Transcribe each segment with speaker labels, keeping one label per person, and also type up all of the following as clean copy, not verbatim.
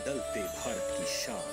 Speaker 1: बदलते भारत की शान।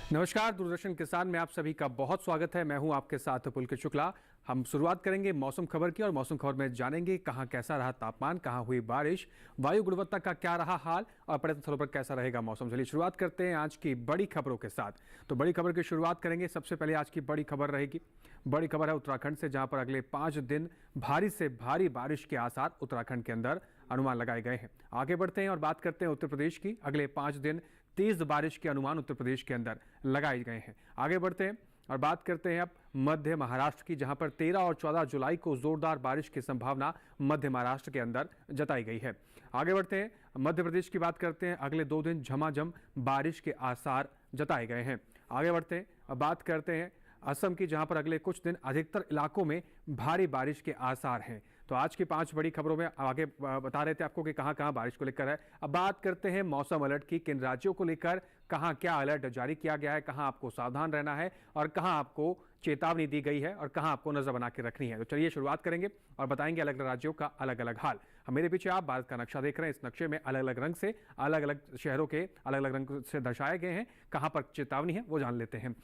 Speaker 2: नमस्कार, दूरदर्शन किसान में आप सभी का बहुत स्वागत है। मैं हूं आपके साथ पुलकित शुक्ला। हम शुरुआत करेंगे मौसम खबर की और मौसम खबर में जानेंगे कहां कैसा रहा तापमान, कहां हुई बारिश, वायु गुणवत्ता का क्या रहा हाल और पर्यटन स्थलों पर कैसा रहेगा मौसम। चलिए शुरुआत करते हैं आज की बड़ी खबरों के साथ। तो बड़ी खबर की शुरुआत करेंगे। सबसे पहले आज की बड़ी खबर रहेगी, बड़ी खबर है उत्तराखंड से, जहां पर अगले 5 दिन भारी से भारी बारिश के आसार उत्तराखंड के अंदर अनुमान लगाए गए हैं। आगे बढ़ते हैं और बात करते हैं उत्तर प्रदेश की। अगले 5 दिन तेज बारिश के अनुमान उत्तर प्रदेश के अंदर लगाए गए हैं। आगे बढ़ते हैं और बात करते हैं अब मध्य महाराष्ट्र की, जहां पर 13 और 14 जुलाई को जोरदार बारिश की संभावना मध्य महाराष्ट्र के अंदर जताई गई है। आगे बढ़ते हैं, मध्य प्रदेश की बात करते हैं। अगले 2 दिन झमाझम बारिश के आसार जताए गए हैं। आगे बढ़ते हैं और बात करते हैं असम की, जहां पर अगले कुछ दिन अधिकतर इलाकों में भारी बारिश के आसार हैं। तो आज की 5 बड़ी खबरों में आगे बता रहे थे आपको कि कहां कहां बारिश को लेकर है। अब बात करते हैं मौसम अलर्ट की, किन राज्यों को लेकर कहां क्या अलर्ट जारी किया गया है, कहां आपको सावधान रहना है और कहां आपको चेतावनी दी गई है और कहां आपको नजर बना के रखनी है। तो चलिए शुरुआत करेंगे और बताएंगे अलग अलग राज्यों का अलग अलग हाल। मेरे पीछे आप भारत का नक्शा देख रहे हैं। इस नक्शे में अलग अलग रंग से, अलग अलग शहरों के अलग अलग रंग से दर्शाए गए हैं। कहां पर चेतावनी है वो जान लेते हैं।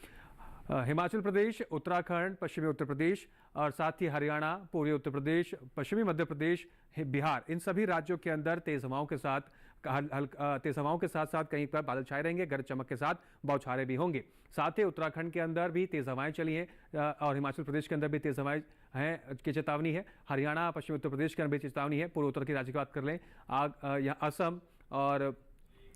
Speaker 2: हिमाचल प्रदेश, उत्तराखंड, पश्चिमी उत्तर प्रदेश और साथ ही हरियाणा, पूर्वी उत्तर प्रदेश, पश्चिमी मध्य प्रदेश, बिहार, इन सभी राज्यों के अंदर तेज हवाओं के साथ साथ कहीं पर बादल छाए रहेंगे, गरज चमक के साथ बौछारें भी होंगे। साथ ही उत्तराखंड के अंदर भी तेज हवाएं चली हैं और हिमाचल प्रदेश के अंदर भी तेज हवाएं हैं की चेतावनी है। हरियाणा, पश्चिमी उत्तर प्रदेश के अंदर भी चेतावनी है। पूर्व उत्तर के राज्य की बात कर लें, यहाँ असम और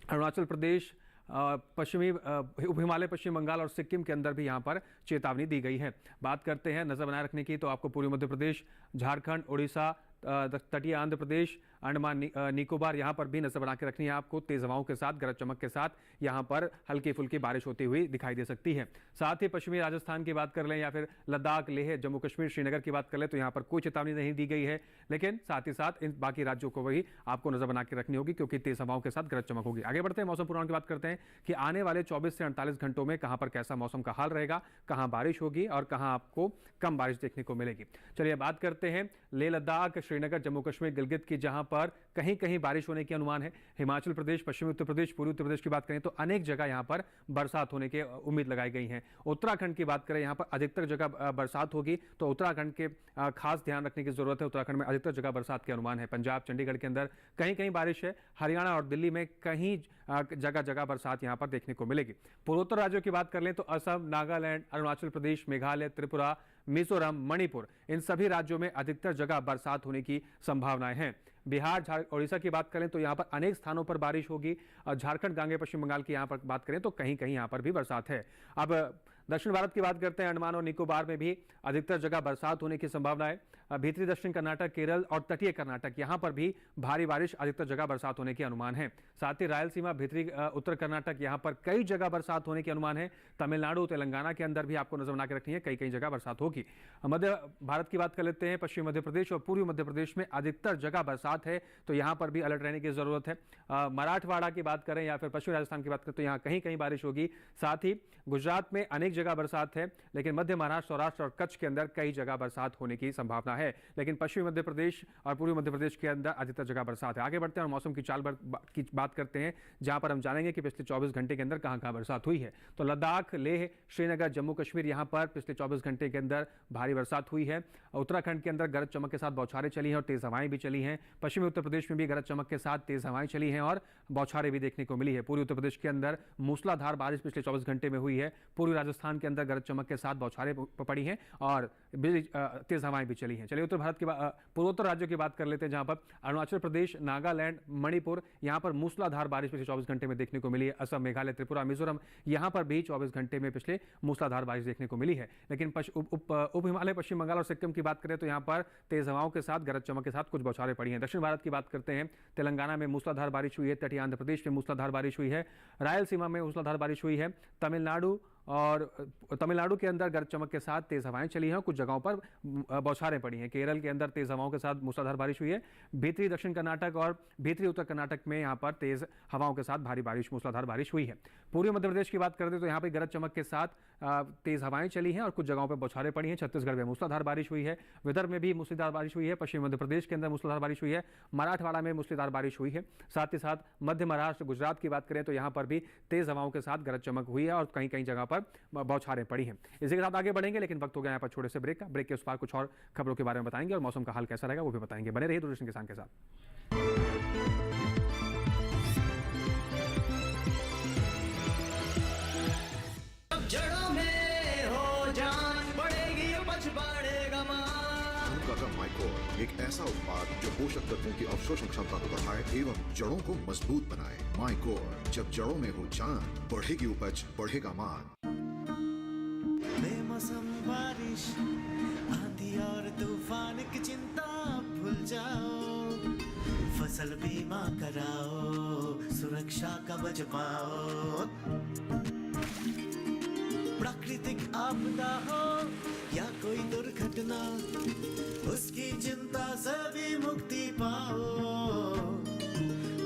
Speaker 2: अरुणाचल प्रदेश, पश्चिमी उप हिमालय, पश्चिम बंगाल और सिक्किम के अंदर भी यहां पर चेतावनी दी गई है। बात करते हैं नजर बनाए रखने की, तो आपको पूर्वी मध्य प्रदेश, झारखंड, उड़ीसा, तटीय आंध्र प्रदेश, अंडमान निकोबार, यहां पर भी नजर बना के रखनी है आपको। तेज हवाओं के साथ, गरज चमक के साथ यहां पर हल्की फुल्की बारिश होती हुई दिखाई दे सकती है। साथ ही पश्चिमी राजस्थान की बात कर लें या फिर लद्दाख, लेह, जम्मू कश्मीर, श्रीनगर की बात कर लें तो यहां पर कोई चेतावनी नहीं दी गई है, लेकिन साथ ही साथ इन बाकी राज्यों को भी आपको नजर बना के रखनी होगी क्योंकि तेज हवाओं के साथ गरज चमक होगी। आगे बढ़ते हैं, मौसम पूर्वानुमान की बात करते हैं कि आने वाले 24 से 48 घंटों में कहां पर कैसा मौसम का हाल रहेगा, कहां बारिश होगी और कहां आपको कम बारिश देखने को मिलेगी। चलिए बात करते हैं लेह लद्दाख, श्रीनगर, जम्मू कश्मीर, गिलगित की, जहां पर कहीं कहीं बारिश होने के अनुमान है। हिमाचल प्रदेश, पश्चिमी उत्तर प्रदेश, पूर्वी उत्तर प्रदेश की बात करें तो अनेक जगह यहां पर बरसात होने की उम्मीद लगाई गई है। उत्तराखंड की बात करें, यहां पर अधिकतर जगह बरसात होगी, तो उत्तराखंड के खास ध्यान रखने की जरूरत है। उत्तराखंड में अधिकतर जगह बरसात के अनुमान है। पंजाब, चंडीगढ़ के अंदर कहीं कहीं बारिश है। हरियाणा और दिल्ली में कहीं जगह जगह बरसात यहां पर देखने को मिलेगी। पूर्वोत्तर राज्यों की बात कर लें तो असम, नागालैंड, अरुणाचल प्रदेश, मेघालय, त्रिपुरा, मिजोरम, मणिपुर, इन सभी राज्यों में अधिकतर जगह बरसात होने की संभावनाएं हैं। बिहार, उड़ीसा की बात करें तो यहां पर अनेक स्थानों पर बारिश होगी और झारखंड, गांगे, पश्चिम बंगाल की यहां पर बात करें तो कहीं कहीं यहां पर भी बरसात है। अब दक्षिण भारत की बात करते हैं, अंडमान और निकोबार में भी अधिकतर जगह बरसात होने की संभावना है। भीतरी दक्षिण कर्नाटक, केरल और तटीय कर्नाटक, यहां पर भी भारी बारिश, अधिकतर जगह बरसात होने के अनुमान है। साथ ही रायलसीमा, भीतरी उत्तर कर्नाटक, यहां पर कई जगह बरसात होने के अनुमान है। तमिलनाडु, तेलंगाना के अंदर भी आपको नजर बना के रखनी है, कई कई जगह बरसात होगी। मध्य भारत की बात कर लेते हैं, पश्चिमी मध्य प्रदेश और पूर्वी मध्य प्रदेश में अधिकतर जगह बरसात है, तो यहां पर भी अलर्ट रहने की जरूरत है। मराठवाड़ा की बात करें या फिर पश्चिमी राजस्थान की बात करें तो यहां कहीं कहीं बारिश होगी। साथ ही गुजरात में अनेक जगह बरसात है, लेकिन मध्य महाराष्ट्र, सौराष्ट्र और कच्छ के अंदर कई जगह बरसात होने की संभावना है। लेकिन पश्चिमी मध्य प्रदेश और पूर्वी मध्य प्रदेश के अंदर अधिकतर जगह बरसात है। आगे बढ़ते हैं और मौसम की चाल की बात करते हैं, जहां पर हम जानेंगे कि पिछले 24 घंटे के अंदर कहां कहां बरसात हुई है। तो लद्दाख, लेह, श्रीनगर, जम्मू कश्मीर, यहां पर पिछले 24 घंटे के अंदर भारी बरसात हुई है। उत्तराखंड के अंदर गरज चमक के साथ बौछारें चली हैं और तेज हवाएं भी चली हैं। पश्चिमी उत्तर प्रदेश में भी गरज चमक के साथ तेज हवाएं चली हैं और बौछारें भी देखने को मिली है। पूर्वी उत्तर प्रदेश के अंदर मूसलाधार बारिश पिछले 24 घंटे में हुई है। पूर्वी राजस्थान के अंदर गरज चमक के साथ बौछारें पड़ी हैं और तेज हवाएं भी चली हैं। चलिए उत्तर भारत के पूर्वोत्तर राज्यों की बात कर लेते हैं, जहां पर अरुणाचल प्रदेश, नागालैंड, मणिपुर, यहां पर मूसलाधार बारिश पिछले 24 घंटे में देखने को मिली है। असम, मेघालय, त्रिपुरा, मिजोरम, यहां पर भी 24 घंटे में पिछले मूसलाधार बारिश देखने को मिली है। लेकिन उप हिमालय, पश्चिम बंगाल और सिक्किम की बात करें तो यहां पर तेज हवाओं के साथ, गरज चमक के साथ कुछ बौछारें पड़ी हैं। दक्षिण भारत की बात करते हैं, तेलंगाना में मूसलाधार बारिश हुई है। तटीय आंध्र प्रदेश में मूसलाधार बारिश हुई है। रायलसीमा में मूसलाधार बारिश हुई है। तमिलनाडु और तमिलनाडु के अंदर गरज चमक के साथ तेज हवाएं चली हैं और कुछ जगहों पर बौछारें पड़ी हैं। केरल के अंदर तेज हवाओं के साथ मूसलाधार बारिश हुई है। भीतरी दक्षिण कर्नाटक और भीतरी उत्तर कर्नाटक में यहाँ पर तेज हवाओं के साथ भारी बारिश, मूसलाधार बारिश हुई है। पूर्वी मध्य प्रदेश की बात करते तो यहाँ पर गरज चमक के साथ तेज हवाएं चली हैं और कुछ जगहों पर बौछारें पड़ी हैं। छत्तीसगढ़ में मूसलाधार बारिश हुई है। विदर्भ में भी मूसलाधार बारिश हुई है। पश्चिमी मध्य प्रदेश के अंदर मूसलाधार बारिश हुई है। मराठवाड़ा में मूसलाधार बारिश हुई है। साथ ही साथ मध्य महाराष्ट्र, गुजरात की बात करें तो यहाँ पर भी तेज हवाओं के साथ गरज चमक हुई है और कहीं कहीं जगह पर बौछारें पड़ी हैं। इसी के साथ आगे बढ़ेंगे, लेकिन वक्त हो गया यहाँ पर छोटे से ब्रेक का। ब्रेक के उस पार कुछ और खबरों के बारे में बताएंगे और मौसम का हाल कैसा रहेगा वो भी बताएंगे। बने रहिए दूरदर्शन किसान के साथ।
Speaker 3: जड़ों में हो जान बढ़ेगी, उपज बढ़ेगा मान।
Speaker 4: का माइकोर एक ऐसा उत्पाद जो पोषक तत्वों की अवशोषण क्षमता को बढ़ाए एवं जड़ों को मजबूत बनाए। माइकोर, जब जड़ों में हो जान बढ़ेगी उपज, बढ़ेगा मान।
Speaker 3: बेमौसम बारिश, आंधी और तूफान की चिंता भूल जाओ, फसल बीमा कराओ, सुरक्षा कवच पाओ। प्राकृतिक आपदा हो या कोई दुर्घटना, उसकी चिंता से भी मुक्ति पाओ,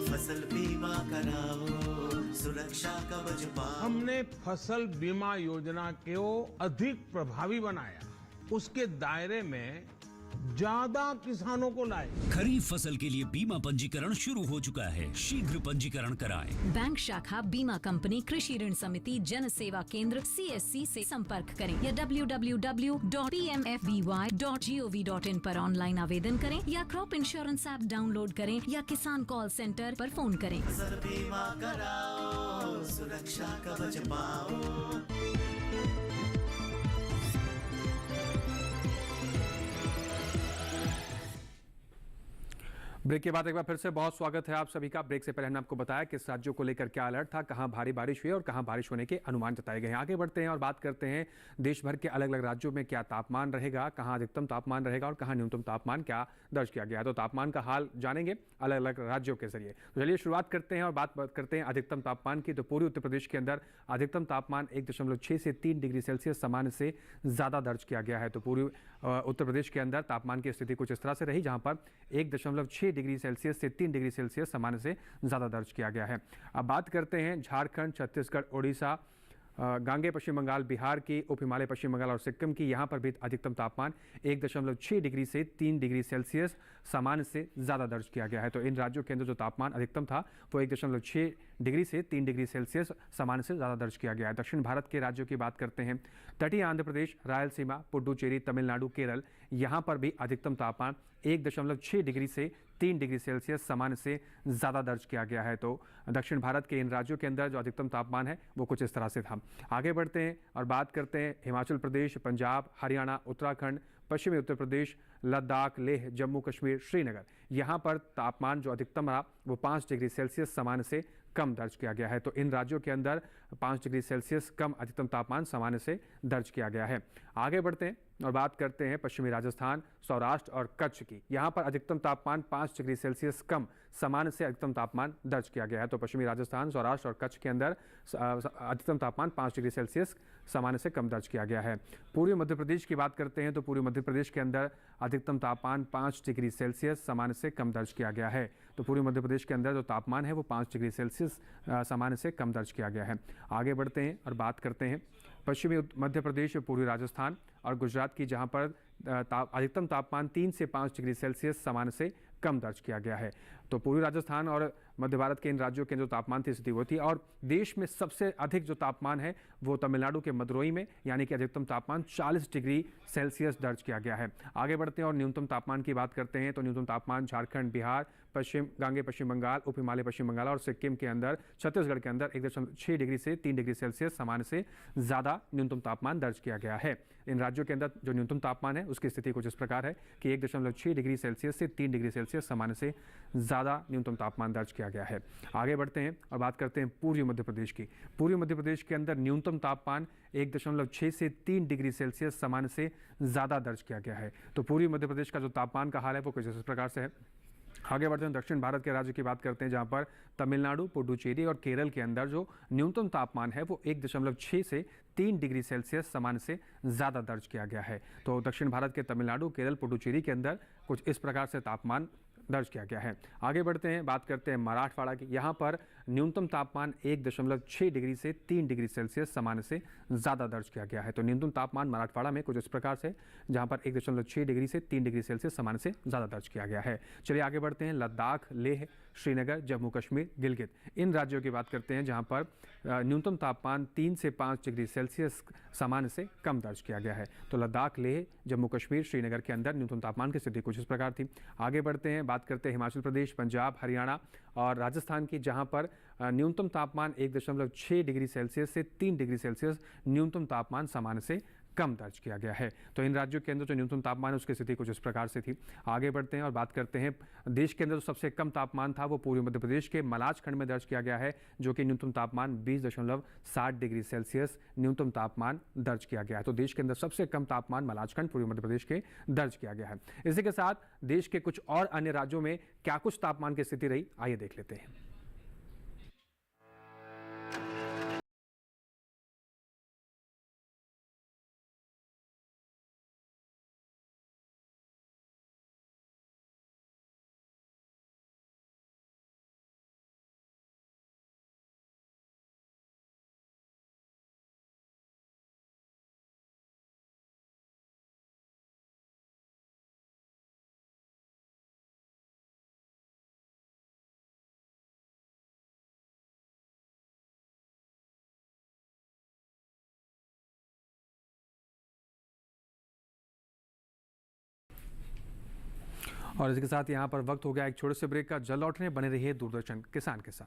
Speaker 3: फसल बीमा कराओ, सुरक्षा कवच पाओ।
Speaker 5: हमने फसल बीमा योजना को अधिक प्रभावी बनाया, उसके दायरे में ज्यादा किसानों को लाए।
Speaker 6: खरीफ फसल के लिए बीमा पंजीकरण शुरू हो चुका है, शीघ्र पंजीकरण कराएं।
Speaker 7: बैंक शाखा, बीमा कंपनी, कृषि ऋण समिति, जन सेवा केंद्र CSC से संपर्क करें या www.pmfby.gov.in पर ऑनलाइन आवेदन करें या क्रॉप इंश्योरेंस ऐप डाउनलोड करें या किसान कॉल सेंटर पर फोन करें।
Speaker 3: फसल बीमा कराओ, सुरक्षा कवच पाओ।
Speaker 2: ब्रेक के बाद एक बार फिर से बहुत स्वागत है आप सभी का। ब्रेक से पहले हमने आपको बताया किस राज्यों को लेकर क्या अलर्ट था, कहां भारी बारिश हुई और कहां बारिश होने के अनुमान जताए गए हैं। आगे बढ़ते हैं और बात करते हैं देश भर के अलग अलग राज्यों में क्या तापमान रहेगा, कहां अधिकतम तापमान रहेगा और कहां न्यूनतम तापमान क्या दर्ज किया गया है। तो तापमान का हाल जानेंगे अलग अलग राज्यों के जरिए। तो चलिए शुरुआत करते हैं और बात करते हैं अधिकतम तापमान की। तो पूर्वी उत्तर प्रदेश के अंदर अधिकतम तापमान 1.6 से 3 डिग्री सेल्सियस सामान्य से ज़्यादा दर्ज किया गया है। तो पूर्वी उत्तर प्रदेश के अंदर तापमान की स्थिति कुछ इस तरह से रही, जहां पर 1.6 डिग्री सेल्सियस से 3 डिग्री सेल्सियस सामान्य से ज़्यादा दर्ज किया गया है। अब बात करते हैं झारखंड, छत्तीसगढ़, ओडिशा, गांगे पश्चिम बंगाल, बिहार की, उप हिमालय पश्चिम बंगाल और सिक्किम की। यहाँ पर भी अधिकतम तापमान 1.6 डिग्री से 3 डिग्री सेल्सियस सामान्य से ज़्यादा दर्ज किया गया है। तो इन राज्यों के अंदर जो तापमान अधिकतम था वो 1.6 डिग्री से 3 डिग्री सेल्सियस सामान्य से ज़्यादा दर्ज किया गया है। दक्षिण भारत के राज्यों की बात करते हैं, तटीय आंध्र प्रदेश, रायलसीमा, पुडुचेरी, तमिलनाडु, केरल, यहाँ पर भी अधिकतम तापमान 1.6 डिग्री से 3 डिग्री सेल्सियस सामान्य से ज़्यादा दर्ज किया गया है। तो दक्षिण भारत के इन राज्यों के अंदर जो अधिकतम तापमान है वो कुछ इस तरह से था। आगे बढ़ते हैं और बात करते हैं हिमाचल प्रदेश, पंजाब, हरियाणा, उत्तराखंड, पश्चिमी उत्तर प्रदेश, लद्दाख, लेह, जम्मू कश्मीर, श्रीनगर, यहाँ पर तापमान जो अधिकतम रहा वो 5 डिग्री सेल्सियस सामान्य से कम दर्ज किया गया है। तो इन राज्यों के अंदर 5 डिग्री सेल्सियस कम अधिकतम तापमान सामान्य से दर्ज किया गया है। आगे बढ़ते हैं और बात करते हैं पश्चिमी राजस्थान, सौराष्ट्र और कच्छ की। यहाँ पर अधिकतम तापमान 5 डिग्री सेल्सियस कम सामान्य से अधिकतम तापमान दर्ज किया गया है। तो पश्चिमी राजस्थान, सौराष्ट्र और कच्छ के अंदर अधिकतम तापमान 5 डिग्री सेल्सियस सामान्य से कम दर्ज किया गया है। पूर्वी मध्य प्रदेश की बात करते हैं तो पूर्वी मध्य प्रदेश के अंदर अधिकतम तापमान 5 डिग्री सेल्सियस सामान्य से कम दर्ज किया गया है। तो पूर्वी मध्य प्रदेश के अंदर जो तापमान है वो 5 डिग्री सेल्सियस सामान्य से कम दर्ज किया गया है। आगे बढ़ते हैं और बात करते हैं पश्चिमी मध्य प्रदेश, पूर्वी राजस्थान और गुजरात की, जहां पर अधिकतम तापमान 3 से 5 डिग्री सेल्सियस सामान्य से कम दर्ज किया गया है। तो पूर्वी राजस्थान और मध्य भारत के इन राज्यों के जो तापमान की स्थिति वो थी। और देश में सबसे अधिक जो तापमान है वो तमिलनाडु के मदुरई में, यानी कि अधिकतम तापमान 40 डिग्री सेल्सियस दर्ज किया गया है। आगे बढ़ते हैं और न्यूनतम तापमान की बात करते हैं तो न्यूनतम तापमान झारखंड, बिहार, गांगे पश्चिम बंगाल, उप हिमालय पश्चिम बंगाल और सिक्किम के अंदर, छत्तीसगढ़ के अंदर 1.6 डिग्री से 3 डिग्री सेल्सियस सामान्य से ज़्यादा न्यूनतम तापमान दर्ज किया गया है। इन राज्यों के अंदर जो न्यूनतम तापमान है उसकी स्थिति कुछ इस प्रकार है कि 1.6 डिग्री सेल्सियस से 3 डिग्री सेल्सियस सामान्य से ज़्यादा न्यूनतम तापमान दर्ज किया गया है। आगे बढ़ते हैं और बात करते हैं पूर्वी मध्य प्रदेश की। पूर्वी मध्य प्रदेश के अंदर न्यूनतम तापमान 1.6 से 3 डिग्री सेल्सियस सामान्य से ज़्यादा दर्ज किया गया है। तो पूर्वी मध्य प्रदेश का जो तापमान का हाल है वो कुछ इस प्रकार से है। आगे बढ़ते हैं, दक्षिण भारत के राज्य की बात करते हैं, जहां पर तमिलनाडु, पुडुचेरी और केरल के अंदर जो न्यूनतम तापमान है वो 1.6 से 3 डिग्री सेल्सियस सामान्य से ज़्यादा दर्ज किया गया है। तो दक्षिण भारत के तमिलनाडु, केरल, पुडुचेरी के अंदर कुछ इस प्रकार से तापमान दर्ज किया गया है। आगे बढ़ते हैं, बात करते हैं मराठवाड़ा की। यहाँ पर न्यूनतम तापमान 1.6 डिग्री से 3 डिग्री सेल्सियस सामान्य से ज़्यादा दर्ज किया गया है। तो न्यूनतम तापमान मराठवाड़ा में कुछ इस प्रकार से, जहाँ पर 1.6 डिग्री से 3 डिग्री सेल्सियस सामान्य से ज़्यादा दर्ज किया गया है। चलिए आगे बढ़ते हैं, लद्दाख, लेह, श्रीनगर, जम्मू कश्मीर, गिलगित, इन राज्यों की बात करते हैं, जहाँ पर न्यूनतम तापमान 3 से 5 डिग्री सेल्सियस सामान्य से कम दर्ज किया गया है। तो लद्दाख, लेह, जम्मू कश्मीर, श्रीनगर के अंदर न्यूनतम तापमान की स्थिति कुछ इस प्रकार थी। आगे बढ़ते हैं, बात करते हैं हिमाचल प्रदेश, पंजाब, हरियाणा और राजस्थान की, जहां पर न्यूनतम तापमान 1.6 डिग्री सेल्सियस से 3 डिग्री सेल्सियस न्यूनतम तापमान सामान्य से कम दर्ज किया गया है। तो इन राज्यों के अंदर जो न्यूनतम तापमान है उसकी स्थिति कुछ इस प्रकार से थी। आगे बढ़ते हैं और बात करते हैं, देश के अंदर जो सबसे कम तापमान था वो पूर्वी मध्य प्रदेश के मलाज खंड में दर्ज किया गया है, जो कि न्यूनतम तापमान 20.7 डिग्री सेल्सियस न्यूनतम तापमान दर्ज किया गया है। तो देश के अंदर सबसे कम तापमान मलाज खंड पूर्वी मध्य प्रदेश के दर्ज किया गया है। इसी के साथ देश के कुछ और अन्य राज्यों में क्या कुछ तापमान की स्थिति रही, आइए देख लेते हैं। और इसके साथ यहाँ पर वक्त हो गया एक छोटे से ब्रेक का। जल लौटने बने रहिए दूरदर्शन किसान के साथ।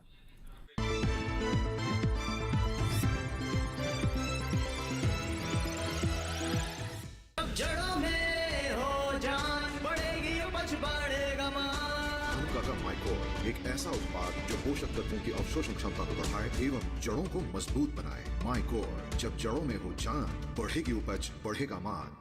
Speaker 3: जड़ों में हो जान बढ़ेगी, उपज बढ़ेगा मान।
Speaker 4: अनुकाका माइकोर एक ऐसा उत्पाद जो पोषक तत्वों की अवशोषण क्षमता को बढ़ाए एवं जड़ों को मजबूत बनाए। माइकोर, जब जड़ों में हो जान बढ़ेगी उपज, बढ़ेगा मान।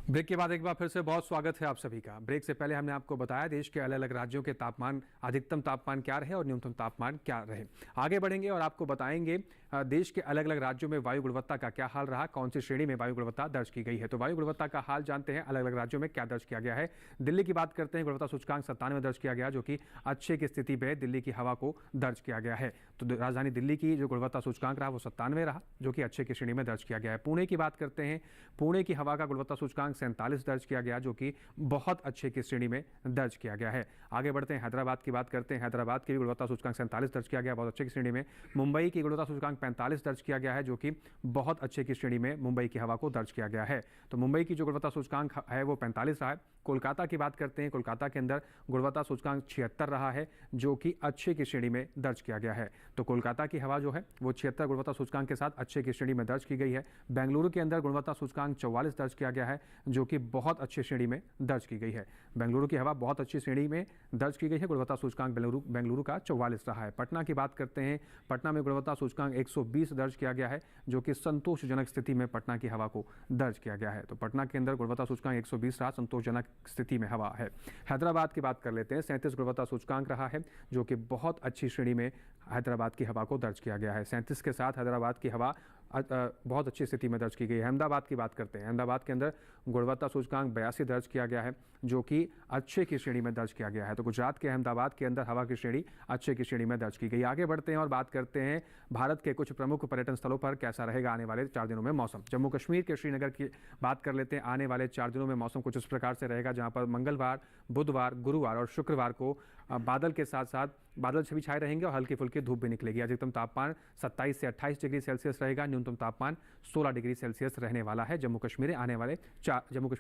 Speaker 2: ब्रेक के बाद एक बार फिर से बहुत स्वागत है आप सभी का। ब्रेक से पहले हमने आपको बताया देश के अलग अलग राज्यों के तापमान, अधिकतम तापमान क्या रहे और न्यूनतम तापमान क्या रहे। आगे बढ़ेंगे और आपको बताएंगे देश के अलग अलग राज्यों में वायु गुणवत्ता का क्या हाल रहा, कौन सी श्रेणी में वायु गुणवत्ता दर्ज की गई है। तो वायु गुणवत्ता का हाल जानते हैं, अलग अलग राज्यों में क्या दर्ज किया गया है। दिल्ली की बात करते हैं, गुणवत्ता सूचकांक 97 दर्ज किया गया, जो कि अच्छे की स्थिति में दिल्ली की हवा को दर्ज किया गया है। तो राजधानी दिल्ली की जो गुणवत्ता सूचकांक रहा वो 97 रहा, जो कि अच्छे की श्रेणी में दर्ज किया गया है। पुणे की बात करते हैं, पुणे की हवा का गुणवत्ता सूचकांक 47 दर्ज किया गया, जो कि बहुत अच्छे की श्रेणी में दर्ज किया गया है। आगे बढ़ते हैं, हैदराबाद की बात करते हैं, हैदराबाद की भी गुणवत्ता सूचकांक 47 दर्ज किया गया, बहुत अच्छे की श्रेणी में। मुंबई की गुणवत्ता सूचकांक 45 दर्ज किया गया है, जो कि बहुत अच्छे की श्रेणी में मुंबई की हवा को दर्ज किया गया है। तो मुंबई की जो गुणवत्ता सूचकांक है वो 45 रहा है। कोलकाता की बात करते हैं, कोलकाता के अंदर गुणवत्ता सूचकांक 76 रहा है, जो कि अच्छे की श्रेणी में दर्ज किया गया है। तो कोलकाता की हवा जो है वो 76 गुणवत्ता सूचकांक के साथ अच्छे की श्रेणी में दर्ज की गई है। बेंगलुरु के अंदर गुणवत्ता सूचकांक 44 दर्ज किया गया है, जो कि बहुत अच्छी श्रेणी में दर्ज की गई है। बेंगलुरु की हवा बहुत अच्छी श्रेणी में दर्ज की गई है, गुणवत्ता सूचकांक बेंगलुरु का 44 रहा है। पटना की बात करते हैं, पटना में गुणवत्ता सूचकांक 120 दर्ज किया गया है, जो कि संतोषजनक स्थिति में पटना की हवा को दर्ज किया गया है। तो पटना के अंदर गुणवत्ता सूचकांक 120 रहा, संतोषजनक स्थिति में हवा है। हैदराबाद की बात कर लेते हैं, 37 गुणवत्ता सूचकांक रहा है, जो कि बहुत अच्छी श्रेणी में हैदराबाद की हवा को दर्ज किया गया है। 37 के साथ हैदराबाद की हवा बहुत अच्छी स्थिति में दर्ज की गई है। अहमदाबाद की बात करते हैं, अहमदाबाद के अंदर गुणवत्ता सूचकांक 82 दर्ज किया गया है, जो कि अच्छे की श्रेणी में दर्ज किया गया है। तो गुजरात के अहमदाबाद के अंदर हवा की श्रेणी अच्छे की श्रेणी में दर्ज की गई। आगे बढ़ते हैं और बात करते हैं भारत के कुछ प्रमुख पर्यटन स्थलों पर कैसा रहेगा आने वाले 4 दिनों में मौसम। जम्मू कश्मीर के श्रीनगर की बात कर लेते हैं, आने वाले 4 दिनों में मौसम कुछ इस प्रकार से रहेगा, जहां पर मंगलवार, बुधवार, गुरुवार और शुक्रवार को बादल के साथ साथ बादल भी छाए रहेंगे और हल्की फुल्की धूप भी निकलेगी। अधिकतम तापमान 27 से 28 डिग्री सेल्सियस रहेगा, न्यूनतम तापमान 16 डिग्री सेल्सियस रहने वाला है जम्मू कश्मीर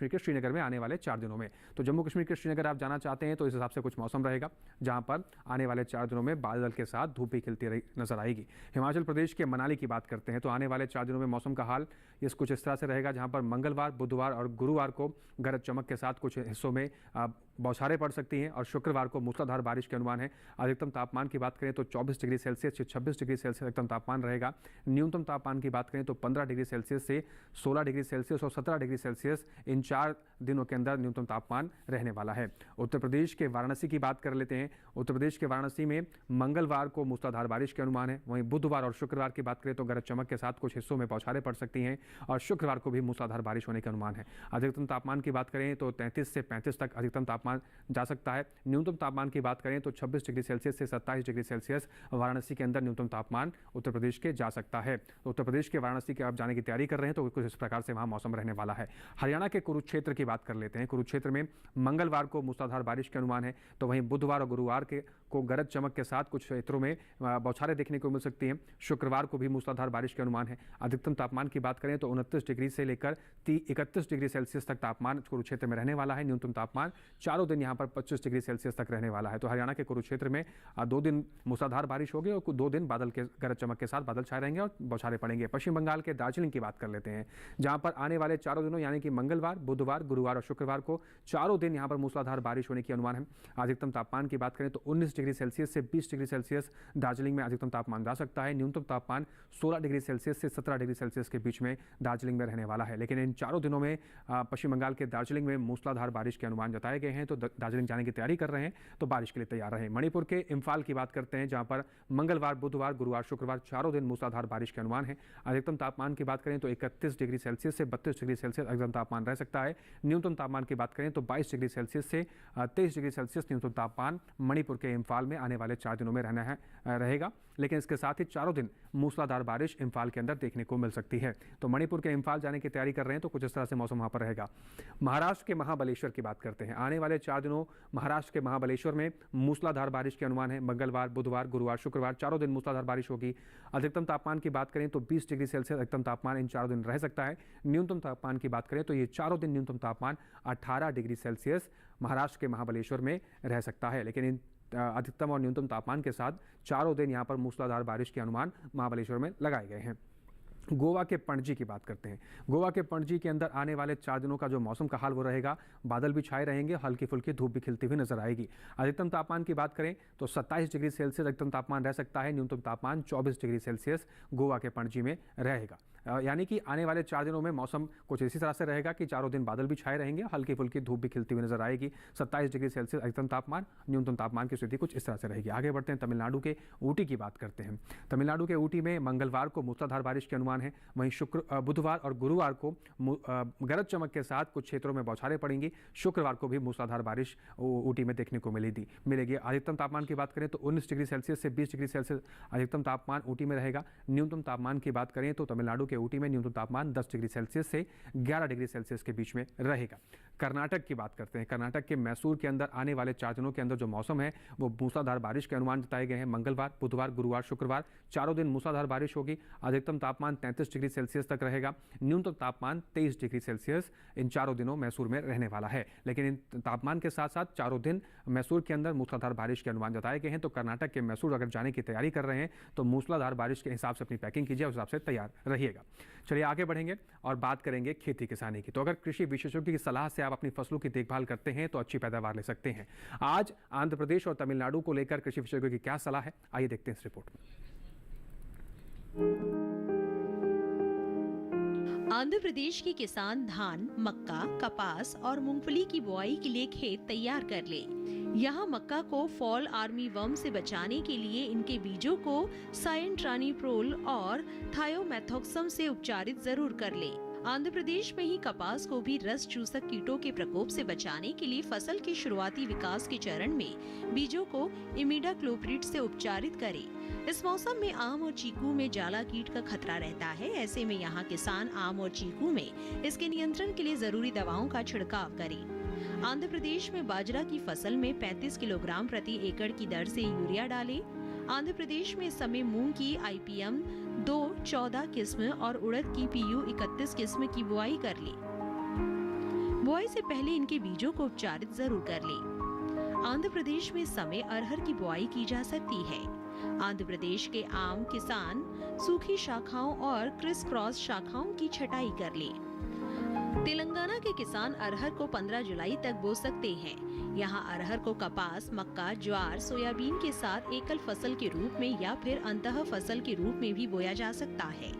Speaker 2: के श्रीनगर में आने वाले 4 दिनों में। तो जम्मू कश्मीर के श्रीनगर आप जाना चाहते हैं तो इस हिसाब से कुछ मौसम रहेगा, जहां पर आने वाले 4 दिनों में बादल के साथ धूप भी खिलती नजर आएगी। हिमाचल प्रदेश के मनाली की बात करते हैं, तो आने वाले 4 दिनों में मौसम का हाल कुछ इस तरह से रहेगा, जहां पर मंगलवार, बुधवार और गुरुवार को गरज चमक के साथ कुछ हिस्सों में बौछारें पड़ सकती हैं और शुक्रवार को मूसलाधार बारिश के अनुमान है। अधिकतम तापमान की बात करें तो 24 डिग्री सेल्सियस से 26 डिग्री सेल्सियस अधिकतम तापमान रहेगा। न्यूनतम तापमान की बात करें तो 15 डिग्री सेल्सियस से 16 डिग्री सेल्सियस और 17 डिग्री सेल्सियस इन 4 दिनों के अंदर न्यूनतम तापमान रहने वाला है। उत्तर प्रदेश के वाराणसी की बात कर लेते हैं। उत्तर प्रदेश के वाराणसी में मंगलवार को मूसलाधार बारिश के अनुमान है। वहीं बुधवार और शुक्रवार की बात करें तो गरज चमक के साथ कुछ हिस्सों में बौछारें पड़ सकती हैं और शुक्रवार को भी मूसलाधार बारिश होने के अनुमान है। अधिकतम तापमान की बात करें तो 33 से 35 तक अधिकतम तापमान जा सकता है। न्यूनतम तापमान की बात करें तो 26 डिग्री सेल्सियस से 27 डिग्री सेल्सियस वाराणसी के अंदर न्यूनतम तापमान उत्तर प्रदेश के जा सकता है। तो उत्तर प्रदेश के वाराणसी के आप जाने की तैयारी कर रहे हैं तो कुछ इस प्रकार से वहां मौसम रहने वाला है। हरियाणा के कुरुक्षेत्र की बात कर लेते हैं। कुरुक्षेत्र में मंगलवार को मूसलाधार बारिश के अनुमान है, तो वहीं बुधवार और गुरुवार को गरज चमक के साथ कुछ क्षेत्रों में बौछारें देखने को मिल सकती हैं। शुक्रवार को भी मूसलाधार बारिश के अनुमान है। अधिकतम तापमान की बात करें तो 29 डिग्री से लेकर 31 डिग्री सेल्सियस तक तापमान कुरुक्षेत्र में रहने वाला है। न्यूनतम तापमान चारों दिन यहाँ पर 25 डिग्री सेल्सियस तक रहने वाला है। तो हरियाणा के कुरुक्षेत्र में 2 दिन मूसलाधार बारिश होगी और 2 दिन बादल के गरज चमक के साथ बादल छाए रहेंगे और बौछारें पड़ेंगे। पश्चिम बंगाल के दार्जिलिंग की बात कर लेते हैं, जहां पर आने वाले 4 दिनों यानी कि मंगलवार, बुधवार, गुरुवार और शुक्रवार को चारों दिन यहां पर मूसलाधार बारिश होने की अनुमान है। अधिकतम तापमान की बात करें तो 19 डिग्री सेल्सियस से 20 डिग्री सेल्सियस दार्जिलिंग में अधिकतम तापमान जा सकता है। न्यूनतम तापमान 16 डिग्री सेल्सियस से 17 डिग्री सेल्सियस के बीच में दार्जिलिंग में रहने वाला है। लेकिन इन चारों दिनों में पश्चिम बंगाल के दार्जिलिंग में मूसलाधार बारिश के अनुमान जताए गए हैं, तो दार्जिलिंग जाने की तैयारी कर रहे हैं तो बारिश के लिए तैयार रहें। मणिपुर के इम्फाल की बात करते हैं, जहां पर मंगलवार, बुधवार, गुरुवार, शुक्रवार चारों दिन मूसलाधार बारिश के अनुमान है। अधिकतम तापमान की बात करें तो 31 डिग्री सेल्सियस से 32 डिग्री सेल्सियस अधिकतम तापमान रह सकता है। न्यूनतम तापमान की बात करें तो 22 डिग्री सेल्सियस से 23 डिग्री सेल्सियस न्यूनतम तापमान मणिपुर के इम्फाल में आने वाले 4 दिनों में रहेगा। लेकिन इसके साथ ही चारों दिन मूसलाधार बारिश इम्फाल के अंदर देखने को मिल सकती है। तो मणिपुर के इम्फाल जाने की तैयारी कर रहे हैं तो कुछ इस तरह से मौसम वहां पर रहेगा। महाराष्ट्र के महाबलेश्वर की बात करते हैं। आने वाले 4 दिनों महाराष्ट्र के महाबलेश्वर में मूसलाधार बारिश के अनुमान है। मंगलवार, बुधवार, गुरुवार, शुक्रवार चारों दिन मूसलाधार बारिश होगी। अधिकतम तापमान की बात करें तो 20 डिग्री सेल्सियस अधिकतम तापमान इन 4 दिन रह सकता है। न्यूनतम तापमान की बात करें तो ये चारों दिन न्यूनतम तापमान 18 डिग्री सेल्सियस महाराष्ट्र के महाबलेश्वर में रह सकता है। लेकिन इन अधिकतम और न्यूनतम तापमान के साथ चारों दिन यहाँ पर मूसलाधार बारिश के अनुमान महाबलेश्वर में लगाए गए हैं। गोवा के पणजी की बात करते हैं। गोवा के पणजी के अंदर आने वाले 4 दिनों का जो मौसम का हाल वो रहेगा, बादल भी छाए रहेंगे, हल्की फुल्की धूप भी खिलती हुई नजर आएगी। अधिकतम तापमान की बात करें तो 27 डिग्री सेल्सियस अधिकतम तापमान रह सकता है। न्यूनतम तापमान 24 डिग्री सेल्सियस गोवा के पणजी में रहेगा। यानी कि आने वाले 4 दिनों में मौसम कुछ इसी तरह से रहेगा कि चारों दिन बादल भी छाए रहेंगे, हल्की फुल्की धूप भी खिलती हुई नजर आएगी। 27 डिग्री सेल्सियस अधिकतम तापमान, न्यूनतम तापमान की स्थिति कुछ इस तरह से रहेगी। आगे बढ़ते हैं, तमिलनाडु के ऊटी की बात करते हैं। तमिलनाडु के ऊटी में मंगलवार को मूसलाधार बारिश के अनुमान है। वहीं बुधवार और गुरुवार को गरज चमक के साथ कुछ क्षेत्रों में बौछारें पड़ेंगी। शुक्रवार को भी मूसलाधार बारिश ऊटी में देखने को मिलेगी। अधिकतम तापमान की बात करें तो 19 डिग्री सेल्सियस से 20 डिग्री सेल्सियस अधिकतम तापमान ऊटी में रहेगा। न्यूनतम तापमान की बात करें तो तमिलनाडु के ऊटी में न्यूनतम तापमान 10 डिग्री सेल्सियस से 11 डिग्री सेल्सियस के बीच में रहेगा। कर्नाटक की बात करते हैं। कर्नाटक के मैसूर के अंदर आने वाले 4 दिनों के अंदर जो मौसम है वो मूसलाधार बारिश के अनुमान जताए गए हैं। मंगलवार, बुधवार, गुरुवार, शुक्रवार चारों दिन मूसलाधार बारिश होगी। अधिकतम तापमान 33 डिग्री सेल्सियस तक रहेगा। न्यूनतम तापमान 23 डिग्री सेल्सियस इन चारों दिनों मैसूर में रहने वाला है। लेकिन इन तापमान के साथ साथ चारों दिन मैसूर के अंदर मूसलाधार बारिश के अनुमान जताए गए हैं। तो कर्नाटक के मैसूर अगर जाने की तैयारी कर रहे हैं तो मूसलाधार बारिश के हिसाब से अपनी पैकिंग कीजिए, उस हिसाब से तैयार रहिएगा। चलिए आगे बढ़ेंगे और बात करेंगे खेती किसानी की। तो अगर कृषि विशेषज्ञों की सलाह से आप अपनी फसलों की देखभाल करते हैं तो अच्छी पैदावार ले सकते हैं। आज आंध्र प्रदेश और तमिलनाडु को लेकर कृषि विशेषज्ञों की क्या सलाह है, आइए देखते हैं इस रिपोर्ट में।
Speaker 8: आंध्र प्रदेश के किसान धान, मक्का, कपास और मूंगफली की बुआई के लिए खेत तैयार कर ले। यहाँ मक्का को फॉल आर्मी वर्म से बचाने के लिए इनके बीजों को साइंट्रानिप्रोल और थायोमेथोक्सम से उपचारित जरूर कर ले। आंध्र प्रदेश में ही कपास को भी रस चूसक कीटों के प्रकोप से बचाने के लिए फसल के शुरुआती विकास के चरण में बीजों को इमिडाक्लोप्रिड से उपचारित करें। इस मौसम में आम और चीकू में जाला कीट का खतरा रहता है। ऐसे में यहाँ किसान आम और चीकू में इसके नियंत्रण के लिए जरूरी दवाओं का छिड़काव करें। आंध्र प्रदेश में बाजरा की फसल में 35 किलोग्राम प्रति एकड़ की दर से यूरिया डालें। आंध्र प्रदेश में इस समय मूंग की IPM 2-14 किस्म और उड़द की PU 31 किस्म की बुआई कर ले। बुआई से पहले इनके बीजों को उपचारित जरूर कर ले। आंध्र प्रदेश में इस समय अरहर की बुआई की जा सकती है। आंध्र प्रदेश के आम किसान सूखी शाखाओं और क्रिस क्रॉस शाखाओं की छटाई कर ले। तेलंगाना के किसान अरहर को 15 जुलाई तक बो सकते हैं। यहाँ अरहर को कपास, मक्का, ज्वार, सोयाबीन के साथ एकल फसल के रूप में या फिर अंतः फसल के रूप में भी बोया जा सकता है।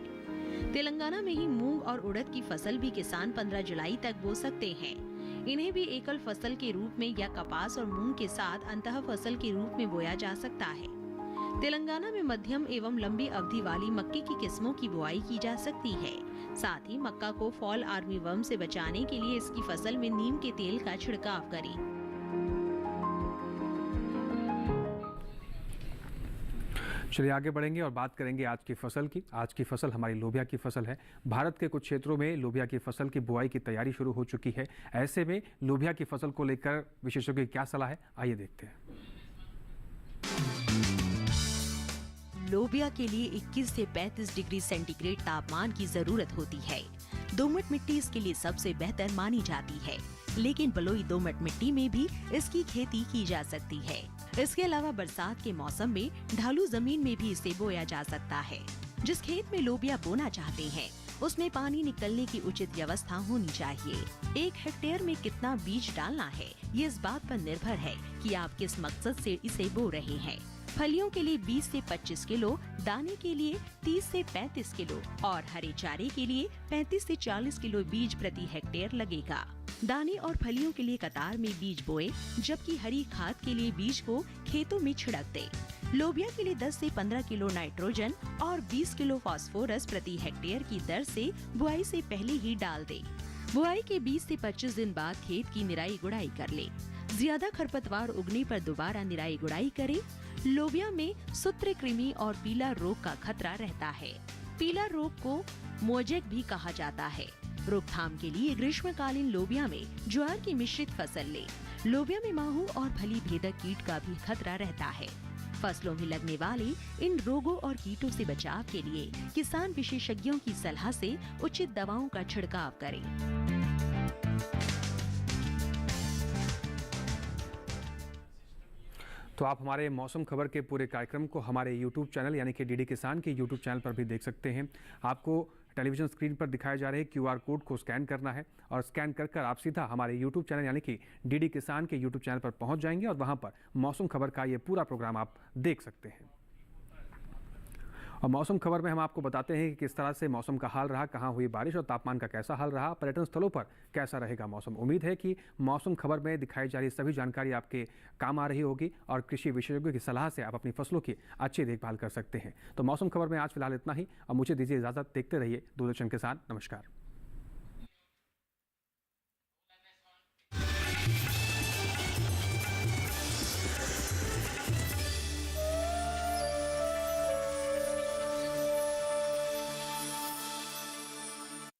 Speaker 8: तेलंगाना में ही मूंग और उड़द की फसल भी किसान 15 जुलाई तक बो सकते हैं। इन्हें भी एकल फसल के रूप में या कपास और मूंग के साथ अंतः फसल के रूप में बोया जा सकता है। तेलंगाना में मध्यम एवं लंबी अवधि वाली मक्के की किस्मों की बुआई की जा सकती है। साथ ही मक्का को फॉल आर्मी वर्म से बचाने के लिए इसकी फसल में नीम के तेल का छिड़काव करें।
Speaker 2: चलिए आगे बढ़ेंगे और बात करेंगे आज की फसल की। आज की फसल हमारी लोबिया की फसल है। भारत के कुछ क्षेत्रों में लोबिया की फसल की बुआई की तैयारी शुरू हो चुकी है। ऐसे में लोबिया की फसल को लेकर विशेषज्ञों की क्या सलाह है, आइए देखते हैं।
Speaker 8: लोबिया के लिए 21 से 35 डिग्री सेंटीग्रेड तापमान की जरूरत होती है। दोमट मिट्टी इसके लिए सबसे बेहतर मानी जाती है, लेकिन बलुई दोमट मिट्टी में भी इसकी खेती की जा सकती है। इसके अलावा बरसात के मौसम में ढालू जमीन में भी इसे बोया जा सकता है। जिस खेत में लोबिया बोना चाहते हैं, उसमें पानी निकलने की उचित व्यवस्था होनी चाहिए। 1 हेक्टेयर में कितना बीज डालना है, ये इस बात पर निर्भर है कि आप किस मकसद से इसे बो रहे हैं। फलियों के लिए 20 से 25 किलो, दाने के लिए 30 से 35 किलो और हरे चारे के लिए 35 से 40 किलो बीज प्रति हेक्टेयर लगेगा। दाने और फलियों के लिए कतार में बीज बोए, जबकि हरी खाद के लिए बीज को खेतों में छिड़क दे। लोबिया के लिए 10 से 15 किलो नाइट्रोजन और 20 किलो फास्फोरस प्रति हेक्टेयर की दर से बुआई से पहले ही डाल दे। बुआई के 20 से 25 दिन बाद खेत की निराई गुड़ाई कर ले। ज्यादा खरपतवार उगने पर दोबारा निराई गुड़ाई करे। लोबिया में सूत्रकृमि और पीला रोग का खतरा रहता है। पीला रोग को मोजेक भी कहा जाता है। रोकथाम के लिए ग्रीष्मकालीन लोबिया में ज्वार की मिश्रित फसल ले। लोबिया में माहू और फली भेदक कीट का भी खतरा रहता है। फसलों में लगने वाले इन रोगों और कीटों से बचाव के लिए किसान विशेषज्ञों की सलाह से उचित दवाओं का छिड़काव करें।
Speaker 2: तो आप हमारे मौसम खबर के पूरे कार्यक्रम को हमारे YouTube चैनल यानी कि डीडी किसान के YouTube चैनल पर भी देख सकते हैं। आपको टेलीविजन स्क्रीन पर दिखाए जा रहे QR कोड को स्कैन करना है और स्कैन कर आप सीधा हमारे YouTube चैनल यानी कि डीडी किसान के YouTube चैनल पर पहुंच जाएंगे और वहां पर मौसम खबर का ये पूरा प्रोग्राम आप देख सकते हैं। और मौसम खबर में हम आपको बताते हैं कि किस तरह से मौसम का हाल रहा, कहाँ हुई बारिश और तापमान का कैसा हाल रहा, पर्यटन स्थलों पर कैसा रहेगा मौसम। उम्मीद है कि मौसम खबर में दिखाई जा रही सभी जानकारी आपके काम आ रही होगी और कृषि विशेषज्ञों की सलाह से आप अपनी फसलों की अच्छी देखभाल कर सकते हैं। तो मौसम खबर में आज फिलहाल इतना ही। अब मुझे दीजिए इजाज़त। देखते रहिए दूरदर्शन किसान। नमस्कार।